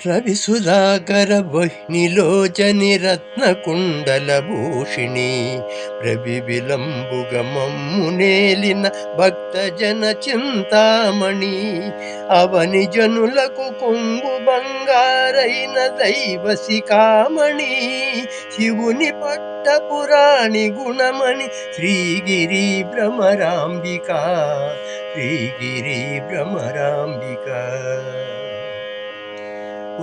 రవిసుధాకర వహ్నిలోచని రత్నకుండలభూషిణి ప్రవివిలంబుగమమ్మునేలిన భక్తజన చింతామణి అవని జనులకు కొంగు బంగారైన దైవ శిఖామణి శివుని పట్టపురాణి గుణమణి శ్రీగిరి భ్రమరాంబిక శ్రీగిరి భ్రమరాంబిక.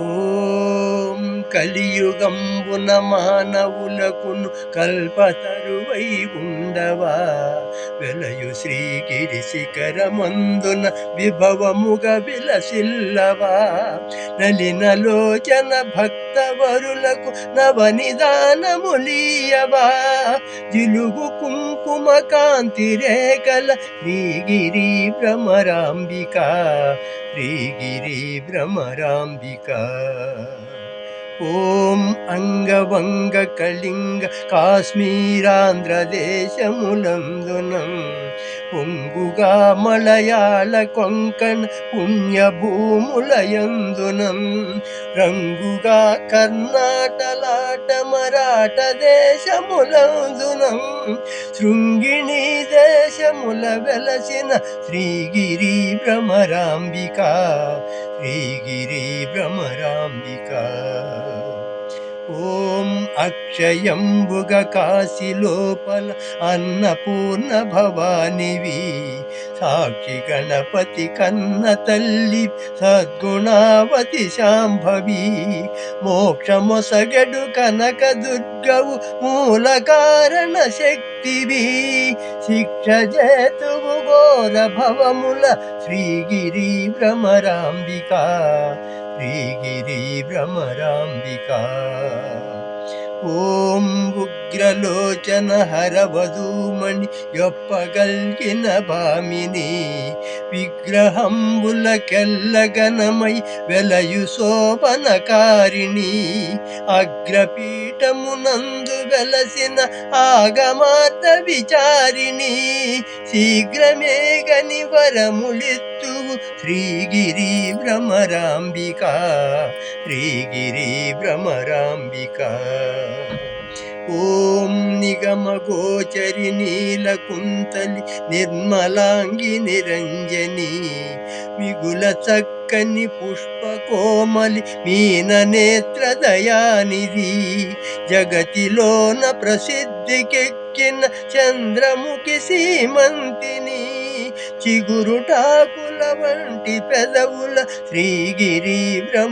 ఓం కలియుగంబున మానవులకును కల్పతరువై ఉండవా వెలయు శ్రీగిరి శిఖరమందున విభవముగ విలసిల్లవా నలినలోచన భక్తవరులకు నవనిదానములీయవా జిలుగు కుంకుమ కాంతి రేఖల శ్రీగిరి భ్రమరాంబిక శ్రీగిరి భ్రమరాంబిక. ఓం అంగవంగ కళింగ కాశ్మీరాంధ్రదేశములందునం పొంగుగా మలయాళ కొంకణ పుణ్యభూములయందునం రంగుగా కర్ణాటలాట మరాఠ దేశములందునం శృంగిణి దేశముల వెలసిన శ్రీగిరి భ్రమరాంబిక శ్రీగిరి భ్రమరాంబిక. ఓం అక్షయంబుగ కాశీ లోపల అన్నపూర్ణ భవానివి సాక్షి గణపతి కన్న తల్లి సద్గుణావతి శాంభవి మోక్షమొసగడు కనక దుర్గవు మూల కారణ శక్తివి శిక్ష జేతువు ఘోర భవముల శ్రీగిరి భ్రమరాంబిక శ్రీగిరి భ్రమరాంబిక. ఓం ఉగ్రలోచన హరవధూమణి యొప్పగల్గిన భామిని విగ్రహంబులకెల్లగనమై వెలయు శోభనకారిణి అగ్రపీఠమునందు వెలసిన ఆగమార్థ విచారిణి శీఘ్రమేగని వరములిత్తువు శ్రీగిరి భ్రమరాంబిక శ్రీగిరి భ్రమరాంబిక. ఓం నిగమ గోచరి నీలకుంతలి నిర్మలాంగి నిరంజని మిగుల చక్కని పుష్ప కోమలి మీన నేత్ర దయానిధి జగతిలోన ప్రసిద్ధికెక్కిన చంద్రముఖి సీమంతిని చిగురుటాకుల వంటి పెదవుల శ్రీగిరి భ్రమ